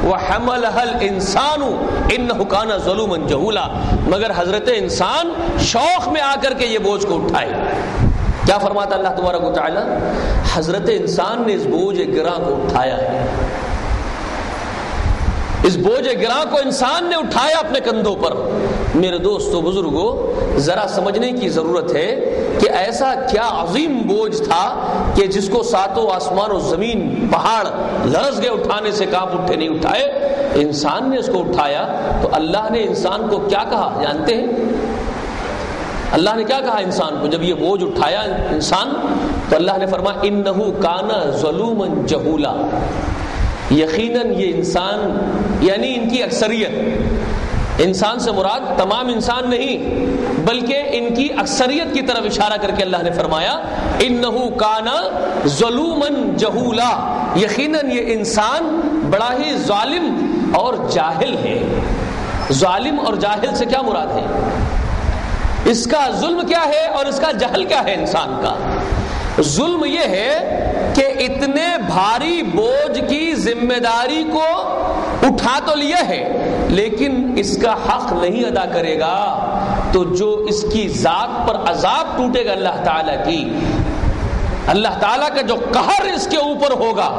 وَحَمَلَهَا الْإِنسَانُ إِنَّهُ كَانَ ظَلُومًا جَهُولًا، مگر حضرت انسان شوق میں آ کر کے یہ بوجھ کو اٹھائے۔ کیا فرماتا اللہ تبارک و تعالی؟ حضرت انسان نے اس بوجھ گراں کو اٹھایا ہے، اس بوجھ گراں کو انسان نے اٹھایا اپنے کندھوں پر۔ میرے دوستو بزرگوں، ذرا سمجھنے کی ضرورت ہے کہ ایسا کیا عظیم بوجھ تھا کہ جس کو ساتوں آسمان و زمین پہاڑ لرز گئے اٹھانے سے، کانپ اٹھے نہیں اٹھائے، انسان نے اس کو اٹھایا۔ تو اللہ نے انسان کو کیا کہا جانتے ہیں؟ اللہ نے کیا کہا انسان کو جب یہ بوجھ اٹھایا انسان؟ تو اللہ نے فرمایا انہو کان ظلوما جہولا، یقیناً یہ انسان، یعنی ان کی اکثریت، انسان سے مراد تمام انسان نہیں بلکہ ان کی اکثریت کی طرف اشارہ کر کے اللہ نے فرمایا انہو کان ظلوما جہولا، یقیناً یہ انسان بڑا ہی ظالم اور جاہل ہے۔ ظالم اور جاہل سے کیا مراد ہے؟ اس کا ظلم کیا ہے اور اس کا جہل کیا ہے؟ انسان کا ظلم یہ ہے کہ اتنے بھاری بوجھ کی ذمہ داری کو اٹھا تو لیا ہے لیکن اس کا حق نہیں ادا کرے گا، تو جو اس کی ذات پر عذاب ٹوٹے گا اللہ تعالیٰ کی، اللہ تعالیٰ کا جو قہر اس کے اوپر ہوگا،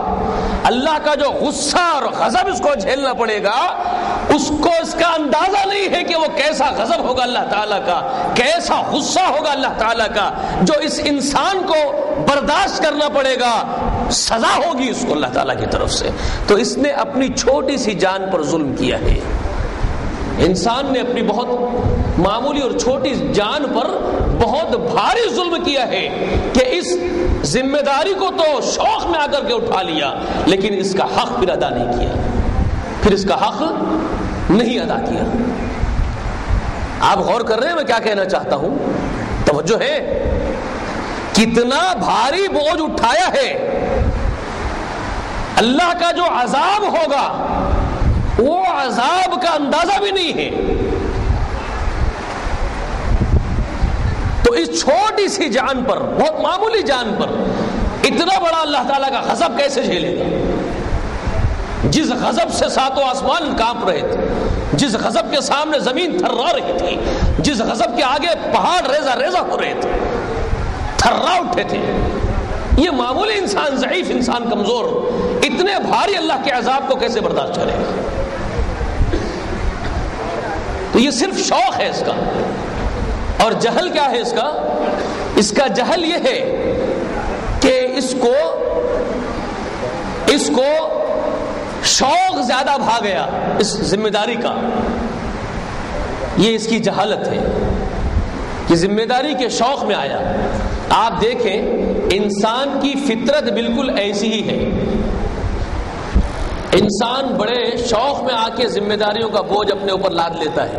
اللہ کا جو غصہ اور غضب اس کو جھیلنا پڑے گا، اس کو اس کا اندازہ نہیں ہے کہ وہ کیسا غضب ہوگا اللہ تعالیٰ کا، کیسا غصہ ہوگا اللہ تعالیٰ کا، جو اس انسان کو برداشت کرنا پڑے گا، سزا ہوگی اس کو اللہ تعالیٰ کی طرف سے۔ تو اس نے اپنی چھوٹی سی جان پر ظلم کیا ہے، انسان نے اپنی بہت معمولی اور چھوٹی جان پر بہت بھاری ظلم کیا ہے کہ اس ذمہ داری کو تو شوق میں آ کر کے اٹھا لیا لیکن اس کا حق پھر ادا نہیں کیا، پھر اس کا حق نہیں ادا کیا۔ آپ غور کر رہے ہیں میں کیا کہنا چاہتا ہوں؟ توجہ ہے، کتنا بھاری بوجھ اٹھایا ہے، اللہ کا جو عذاب ہوگا وہ عذاب کا اندازہ بھی نہیں ہے، تو اس چھوٹی سی جان پر، بہت معمولی جان پر اتنا بڑا اللہ تعالیٰ کا غضب کیسے جھیلے گا؟ جس غضب سے ساتوں آسمان کانپ رہے تھے، جس غضب کے سامنے زمین تھرا رہی تھی، جس غضب کے آگے پہاڑ ریزہ ریزہ ہو رہے تھے، تھرا اٹھے تھے، یہ معمولی انسان، ضعیف انسان، کمزور، اتنے بھاری اللہ کے عذاب کو کیسے برداشت کرے گا؟ تو یہ صرف شوق ہے اس کا، اور جہل کیا ہے اس کا؟ اس کا جہل یہ ہے کہ اس کو شوق زیادہ بھا گیا اس ذمہ داری کا، یہ اس کی جہالت ہے کہ ذمہ داری کے شوق میں آیا۔ آپ دیکھیں انسان کی فطرت بالکل ایسی ہی ہے، انسان بڑے شوق میں آ کے ذمہ داریوں کا بوجھ اپنے اوپر لاد لیتا ہے۔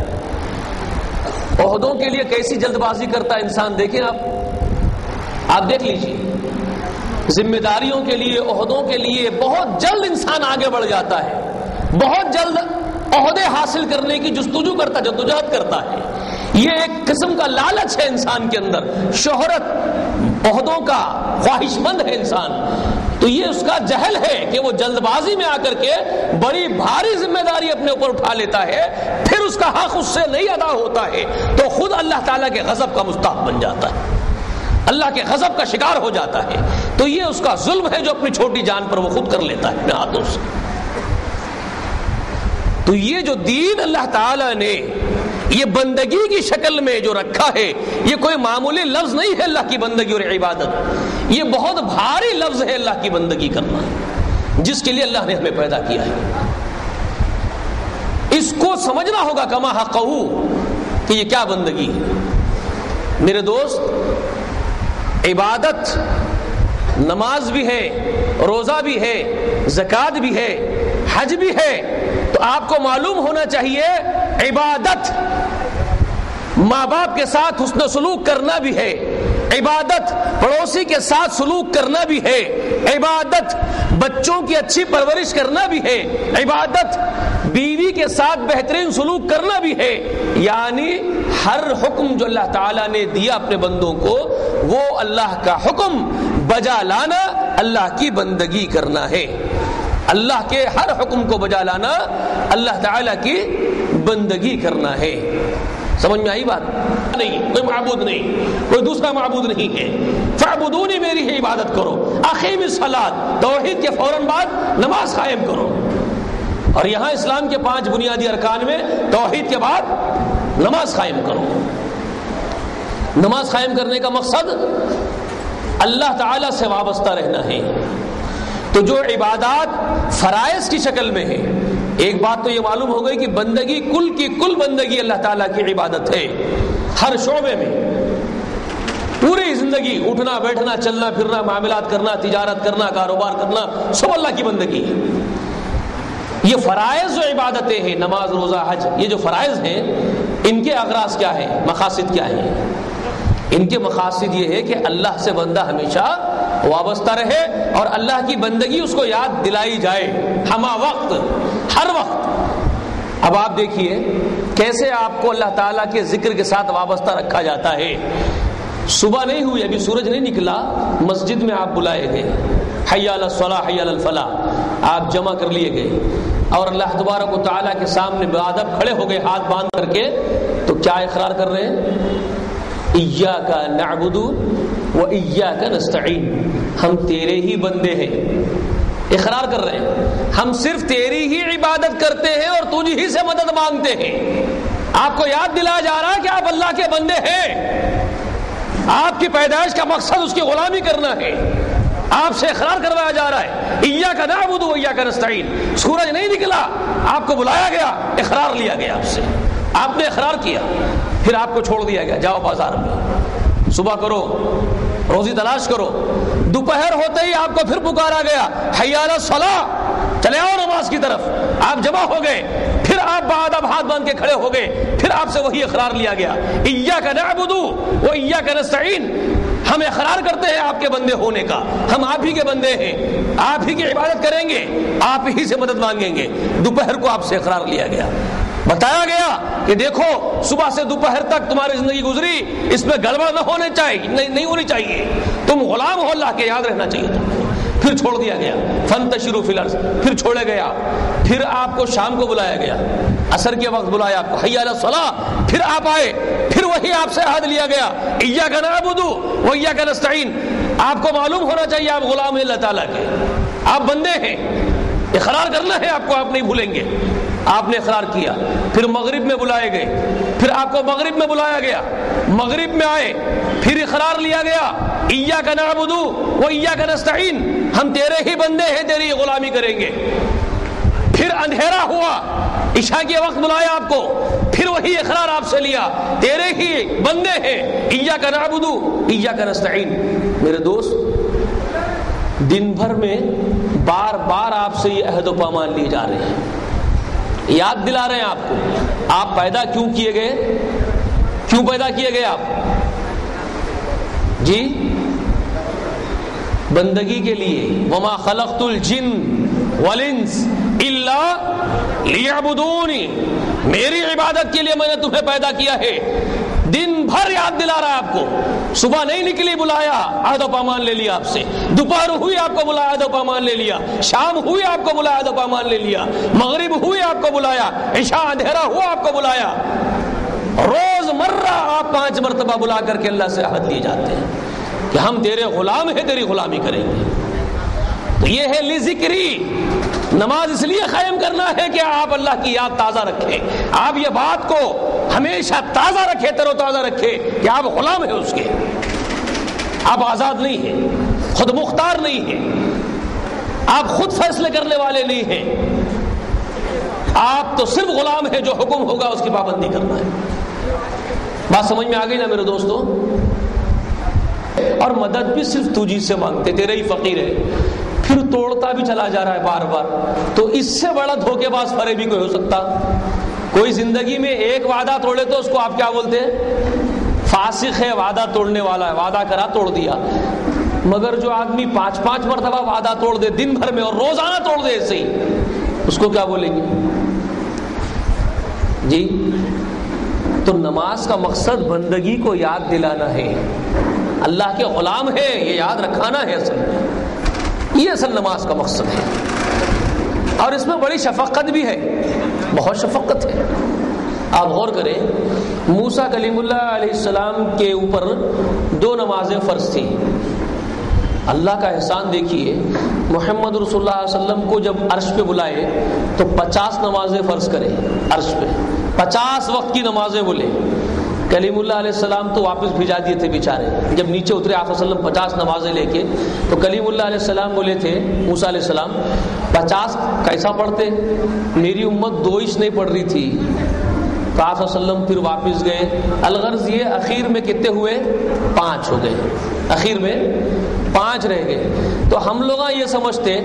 عہدوں کے لیے کیسی جلد بازی کرتا ہے انسان، دیکھیں آپ دیکھ لیجیے، ذمہ داریوں کے لیے، عہدوں کے لیے بہت جلد انسان آگے بڑھ جاتا ہے، بہت جلد عہدے حاصل کرنے کی جستجو کرتا، جدوجہد کرتا ہے۔ یہ ایک قسم کا لالچ ہے انسان کے اندر، شہرت، عہدوں کا خواہش مند ہے انسان، تو یہ اس کا جہل ہے کہ وہ جلد بازی میں آ کر کے بڑی بھاری ذمہ داری اپنے اوپر اٹھا لیتا ہے، پھر اس کا حق اس سے نہیں ادا ہوتا ہے تو خود اللہ تعالیٰ کے غضب کا مستحق بن جاتا ہے، اللہ کے غضب کا شکار ہو جاتا ہے۔ تو یہ اس کا ظلم ہے جو اپنی چھوٹی جان پر وہ خود کر لیتا ہے اپنے ہاتھوں سے۔ تو یہ جو دین اللہ تعالیٰ نے یہ بندگی کی شکل میں جو رکھا ہے، یہ کوئی معمولی لفظ نہیں ہے اللہ کی بندگی اور عبادت، یہ بہت بھاری لفظ ہے اللہ کی بندگی کرنا، جس کے لیے اللہ نے ہمیں پیدا کیا ہے۔ اس کو سمجھنا ہوگا کما حقہ کہ یہ کیا بندگی ہے۔ میرے دوست، عبادت، نماز بھی ہے، روزہ بھی ہے، زکوٰۃ بھی ہے، حج بھی ہے، تو آپ کو معلوم ہونا چاہیے عبادت ماں باپ کے ساتھ حسن سلوک کرنا بھی ہے، عبادت پڑوسی کے ساتھ سلوک کرنا بھی ہے، عبادت بچوں کی اچھی پرورش کرنا بھی ہے، عبادت بیوی کے ساتھ بہترین سلوک کرنا بھی ہے، یعنی ہر حکم جو اللہ تعالیٰ نے دیا اپنے بندوں کو، وہ اللہ کا حکم بجا لانا اللہ کی بندگی کرنا ہے۔ اللہ کے ہر حکم کو بجا لانا اللہ تعالیٰ کی بندگی کرنا ہے. سمجھ میں آئی بات؟ نہیں، کوئی معبود نہیں، کوئی دوسرا معبود نہیں ہے. فاعبدونی، میری ہی عبادت کرو. اقیم الصلاۃ، توحید کے فوراً بعد نماز قائم کرو. اور یہاں اسلام کے 5 بنیادی ارکان میں توحید کے بعد نماز قائم کرو. نماز قائم کرنے کا مقصد اللہ تعالیٰ سے وابستہ رہنا ہے. تو جو عبادات فرائض کی شکل میں ہے، ایک بات تو یہ معلوم ہو گئی کہ بندگی کل کی کل بندگی اللہ تعالیٰ کی عبادت ہے. ہر شعبے میں پوری زندگی اٹھنا بیٹھنا چلنا پھرنا معاملات کرنا تجارت کرنا کاروبار کرنا سب اللہ کی بندگی ہے. یہ فرائض جو عبادتیں ہیں، نماز روزہ حج، یہ جو فرائض ہیں ان کے اغراض کیا ہیں، مقاصد کیا ہیں؟ ان کے مقاصد یہ ہے کہ اللہ سے بندہ ہمیشہ وابستہ رہے اور اللہ کی بندگی اس کو یاد دلائی جائے ہمہ وقت، ہر وقت. اب آپ دیکھیے کیسے آپ کو اللہ تعالیٰ کے ذکر کے ساتھ وابستہ رکھا جاتا ہے. صبح نہیں ہوئی، ابھی سورج نہیں نکلا، مسجد میں آپ بلائے گئے، حی علی الصلاۃ حی علی الفلاح، آپ جمع کر لیے گئے اور اللہ تبارک و تعالیٰ کے سامنے بادب کھڑے ہو گئے ہاتھ باندھ کر کے. تو کیا اقرار کر رہے ہیں؟ ایاک نعبد و ایاک نستعین، ہم تیرے ہی بندے ہیں. اقرار کر رہے ہیں ہم صرف تیری ہی عبادت کرتے ہیں اور تجھ ہی سے مدد مانگتے ہیں. آپ کو یاد دلایا جا رہا ہے کہ آپ اللہ کے بندے ہیں. آپ کی پیدائش کا مقصد اس کی غلامی کرنا ہے. آپ سے اقرار کروایا جا رہا ہے ایاک نعبد و ایاک نستعین. سورج نہیں نکلا، آپ کو بلایا گیا، اقرار لیا گیا آپ سے، آپ نے اقرار کیا، پھر آپ کو چھوڑ دیا گیا، جاؤ بازار میں صبح کرو، روزی تلاش کرو. دوپہر ہوتے ہی آپ کو پھر پکارا گیا حی علی الصلاۃ، چلے آؤ نماز کی طرف. آپ جمع ہو گئے، پھر آپ بادب ہاتھ باندھ کے کھڑے ہو گئے، پھر آپ سے وہی اقرار لیا گیا ایاک نعبد و ایاک نستعین. ہم اقرار کرتے ہیں آپ کے بندے ہونے کا، ہم آپ ہی کے بندے ہیں، آپ ہی کی عبادت کریں گے، آپ ہی سے مدد مانگیں گے. دوپہر کو آپ سے اقرار لیا گیا، بتایا گیا کہ دیکھو صبح سے دوپہر تک تمہاری زندگی گزری، اس میں گڑبڑ نہ ہونے چاہیے، نہیں ہونی چاہیے، تم غلام ہو اللہ کے، یاد رہنا چاہیے تم. پھر چھوڑ دیا گیا، فانتشروا فی الارض، پھر چھوڑے گئے آپ. پھر آپ کو شام کو بلایا گیا، عصر کے وقت بلایا آپ کو حی علی الصلاۃ، پھر آپ آئے، پھر وہی آپ سے عہد لیا گیا ایاک نعبد و ایاک نستعین. آپ کو معلوم ہونا چاہیے آپ غلام ہیں اللہ تعالیٰ کے، آپ بندے ہیں. اقرار کرنا ہے آپ کو، آپ نہیں بھولیں گے. آپ نے اقرار کیا، پھر مغرب میں بلائے گئے، پھر آپ کو مغرب میں بلایا گیا، مغرب میں آئے، پھر اقرار لیا گیا ایاک نعبد و ایاک نستعین، ہم تیرے ہی بندے ہیں، تیری غلامی کریں گے. پھر اندھیرا ہوا، عشاء کے وقت بلایا آپ کو، پھر وہی اقرار آپ سے لیا تیرے ہی بندے ہیں، ایاک نعبد و ایاک نستعین. میرے دوست، دن بھر میں بار بار آپ سے یہ عہد و پیمان لیے جا رہے ہیں، یاد دلا رہے ہیں آپ کو آپ پیدا کیوں کیے گئے، کیوں پیدا کیے گئے آپ جی؟ بندگی کے لیے. وما خلقت الجن والانس الا لیعبدونی، میری عبادت کے لیے میں نے تمہیں پیدا کیا ہے. دن بھر یاد دلا رہا ہے آپ کو. صبح نہیں نکلی، بلایا، عہد و پیمان لے لیا آپ سے. دوپہر ہوئی، آپ کو بلایا، عہد و پیمان لے لیا. شام ہوئی، آپ کو بلایا، عہد و پیمان لے لیا. مغرب ہوئی، آپ کو بلایا. عشاء اندھیرا ہوا، آپ کو بلایا. روز مرہ آپ 5 مرتبہ بلا کر کے اللہ سے عہد لیے جاتے ہیں کہ ہم تیرے غلام ہیں، تیری غلامی کریں گے. تو یہ ہے لذکری. نماز اس لیے قائم کرنا ہے کہ آپ اللہ کی یاد تازہ رکھیں، آپ یہ بات کو ہمیشہ تازہ رکھے، تر و تازہ رکھے کہ آپ غلام ہیں اس کے، آپ آزاد نہیں ہیں، خود مختار نہیں ہیں، آپ خود فیصلے کرنے والے نہیں ہیں. آپ تو صرف غلام ہیں، جو حکم ہوگا اس کی پابندی کرنا ہے. بات سمجھ میں آ گئی نا میرے دوستوں؟ اور مدد بھی صرف تجھی سے مانگتے، تیرے ہی فقیر ہے، پھر توڑتا بھی چلا جا رہا ہے بار بار. تو اس سے بڑا دھوکے باز فریبی کوئی ہو سکتا؟ کوئی زندگی میں ایک وعدہ توڑے تو اس کو آپ کیا بولتے ہیں؟ فاسق ہے، وعدہ توڑنے والا ہے، وعدہ کرا توڑ دیا. مگر جو آدمی 5 مرتبہ وعدہ توڑ دے دن بھر میں اور روزانہ توڑ دے ایسے ہی، اس کو کیا بولیں گے جی؟ تو نماز کا مقصد بندگی کو یاد دلانا ہے، اللہ کے غلام ہے یہ یاد رکھانا ہے. اصل یہ اصل نماز کا مقصد ہے. اور اس میں بڑی شفقت بھی ہے، بہت شفقت ہے۔ آپ غور کریں، موسیٰ کلیم اللہ علیہ السلام کے اوپر 2 نمازیں فرض تھیں۔ اللہ کا احسان دیکھیے، محمد رسول اللہ علیہ وسلم کو جب عرش پہ بلائے تو 50 نمازیں فرض کرے، عرش پہ 50 وقت کی نمازیں بولے۔ کلیم اللہ علیہ السلام تو واپس بھیجا دیے تھے بیچارے، جب نیچے اترے آپ صلی اللہ علیہ وسلم 50 نمازیں لے کے، تو کلیم اللہ علیہ السلام بولے تھے موسیٰ علیہ السلام 50 کیسا پڑھتے، میری امت 2 نہیں پڑھ رہی تھی۔ تو آپ صلی اللہ علیہ وسلم پھر واپس گئے، الغرض یہ اخیر میں کتنے ہوئے، 5 ہو گئے، اخیر میں 5 رہ گئے۔ تو ہم لوگ یہ سمجھتے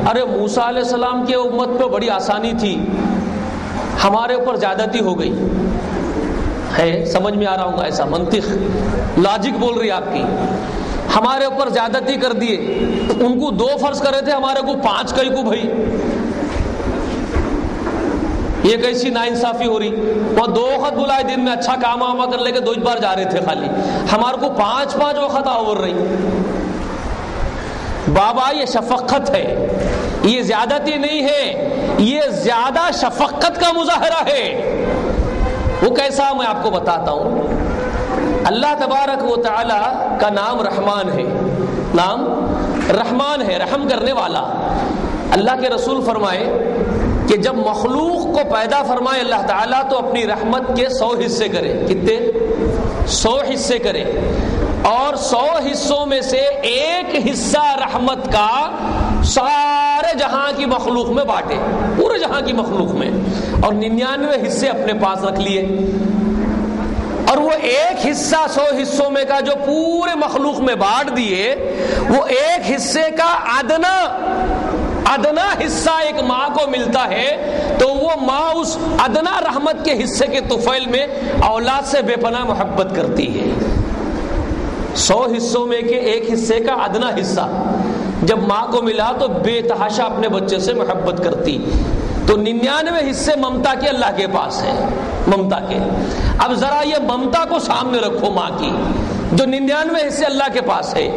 ارے موسیٰ علیہ السلام کی امت پہ بڑی آسانی تھی، ہمارے اوپر زیادتی ہو گئی ہے۔ سمجھ میں آ رہا ہوگا ایسا منطق، لاجک بول رہی آپ کی، ہمارے اوپر زیادتی کر دیے، ان کو 2 فرض کرے تھے، ہمارے کو 5 کئی کو بھائی، یہ کیسی ناانصافی ہو رہی۔ وہ 2 وقت بلائے دن میں، اچھا کام آما کر لے کے 2 بار جا رہے تھے خالی، ہمارے کو 5 وقت آور رہی۔ بابا یہ شفقت ہے، یہ زیادتی نہیں ہے، یہ زیادہ شفقت کا مظاہرہ ہے۔ وہ کیسا میں آپ کو بتاتا ہوں۔ اللہ تبارک و تعالی کا نام رحمان ہے، نام رحمان ہے، رحم کرنے والا۔ اللہ کے رسول فرمائے کہ جب مخلوق کو پیدا فرمائے اللہ تعالیٰ تو اپنی رحمت کے 100 حصے کرے، کتنے؟ 100 حصے کرے، اور 100 حصوں میں سے 1 حصہ رحمت کا سارے جہاں کی مخلوق میں بانٹے، پورے جہاں کی مخلوق میں، اور 99 حصے اپنے پاس رکھ لیے۔ اور وہ 1 حصہ 100 حصوں میں کا جو پورے مخلوق میں بانٹ دیے، وہ 1 حصے کا ادنا حصہ ایک ماں کو ملتا ہے، تو وہ ماں اس ادنا رحمت کے حصے کے طفیل میں اولاد سے بے پناہ محبت کرتی ہے۔ 100 حصوں میں کے 1 حصے کا ادنا حصہ جب ماں کو ملا تو بے تحاشا اپنے بچے سے محبت کرتی۔ تو 99 حصے ممتا کے اللہ کے پاس ہے، ممتا کے۔ اب ذرا یہ ممتا کو سامنے رکھو، ماں کی جو 99 حصے اللہ کے پاس ہے،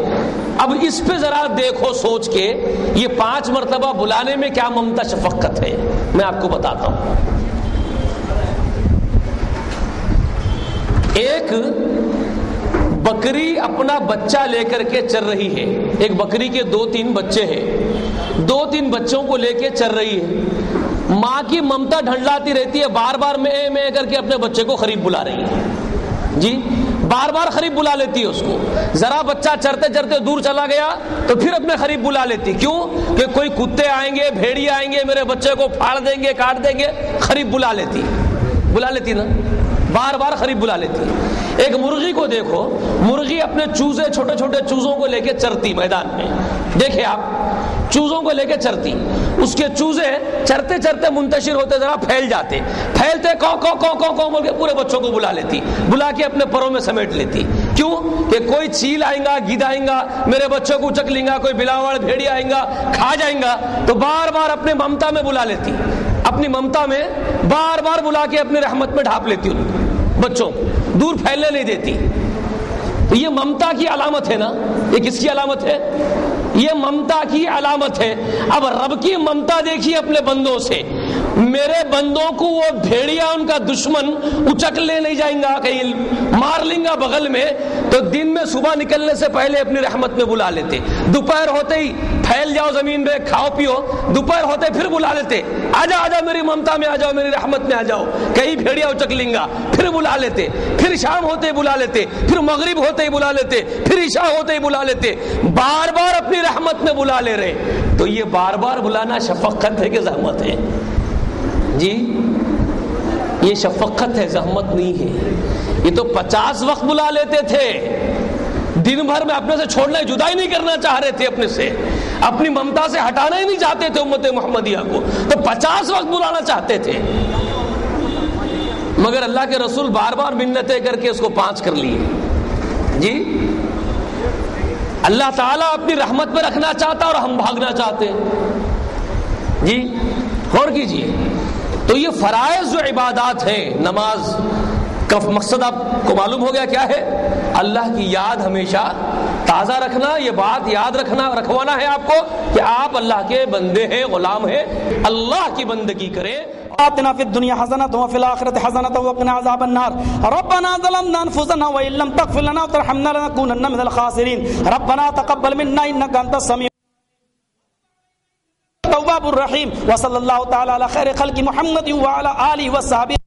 اب اس پہ ذرا دیکھو سوچ کے، یہ 5 مرتبہ بلانے میں کیا ممتا شفقت ہے، میں آپ کو بتاتا ہوں۔ ایک بکری اپنا بچہ لے کر کے چر رہی ہے، ایک بکری کے 2-3 بچے ہیں، 2-3 بچوں کو لے کے چر رہی ہے، ماں کی ممتا ڈھنڈلاتی رہتی ہے، بار بار میں کر کے اپنے بچے کو قریب بلا رہی ہے، جی بار بار قریب بلا لیتی ہے اس کو۔ ذرا بچہ چرتے چرتے دور چلا گیا تو پھر اپنے قریب بلا لیتی، کیوں کہ کوئی کتے آئیں گے، بھیڑیے آئیں گے، میرے بچے کو پھاڑ دیں گے، کاٹ دیں گے، قریب بلا لیتی نا، بار بار قریب بلا لیتی۔ ایک مرغی کو دیکھو، مرغی اپنے چوزے، چھوٹے چھوٹے چوزوں کو لے کے چرتی میدان میں، دیکھیں آپ، چوزوں کو لے کے چرتی، اس کے چوزے چرتے چرتے منتشر ہوتے، ذرا پھیل جاتے، پھیلتے کو بول کے پورے بچوں کو بلا لیتی، بلا کے اپنے پروں میں سمیٹ لیتی، کیوں کہ کوئی چیل آئیں گا، گدھ آئیں گا، میرے بچوں کو چک لیں گا، کوئی بلاوڑ بھیڑی آئیں گا، کھا جائیں گا، تو بار بار اپنے ممتا میں بلا لیتی، اپنی ممتا میں بار بار بلا کے اپنی رحمت میں ڈھانپ لیتی، ان بچوں دور پھیلنے نہیں دیتی۔ تو یہ ممتا کی علامت ہے نا، یہ کس کی علامت ہے؟ یہ ممتا کی علامت ہے۔ اب رب کی ممتا دیکھیے اپنے بندوں سے، میرے بندوں کو وہ بھیڑیا ان کا دشمن اچک لے نہیں جائیں گا، کہیں مار لیں گا بغل میں، تو دن میں صبح نکلنے سے پہلے اپنی رحمت میں بلا لیتے، دوپہر ہوتے ہی پھیل جاؤ زمین پہ، کھاؤ پیو، دوپہر ہوتے پھر بلا لیتے، آجا آجا میری ممتا میں آ جاؤ، میری رحمت میں آ جاؤ، کہیں بھیڑیا اچک لیں گا، پھر بلا لیتے، پھر شام ہوتے ہی بلا لیتے، پھر مغرب ہوتے ہی بلا لیتے، پھر عشاء ہوتے ہی بلا لیتے، بار بار اپنی رحمت میں بلا لے رہے۔ تو یہ بار بار بلانا شفقت ہے کہ زحمت ہے؟ جی یہ شفقت ہے، زحمت نہیں ہے۔ یہ تو 50 وقت بلا لیتے تھے، دن بھر میں اپنے سے چھوڑنا، جدائی نہیں کرنا چاہ رہے تھے، اپنے سے اپنی ممتا سے ہٹانا ہی نہیں چاہتے تھے امت محمدیہ کو، تو 50 وقت بلانا چاہتے تھے، مگر اللہ کے رسول بار بار منتیں کر کے اس کو 5 کر لیے۔ جی اللہ تعالیٰ اپنی رحمت میں رکھنا چاہتا اور ہم بھاگنا چاہتے ہیں۔ جی غور کیجیے، تو یہ فرائض جو عبادات ہیں، نماز کا مقصد آپ کو معلوم ہو گیا کیا ہے؟ اللہ کی یاد ہمیشہ تازہ رکھنا، یہ بات یاد رکھوانا ہے آپ کو کہ آپ اللہ کے بندے ہیں، غلام ہیں، اللہ کی بندگی کریں. آتنا فی الدنیا حسنۃ وفی الآخرۃ حسنۃ وقنا عذاب النار ربنا ظلمنا انفسنا وان لم تغفر لنا وترحمنا لنكونن من الخاسرین ربنا تقبل منا انک انت السمیع التواب الرحیم وصلی اللہ تعالی علی خیر خلق محمد وعلی آلہ وصحبہ.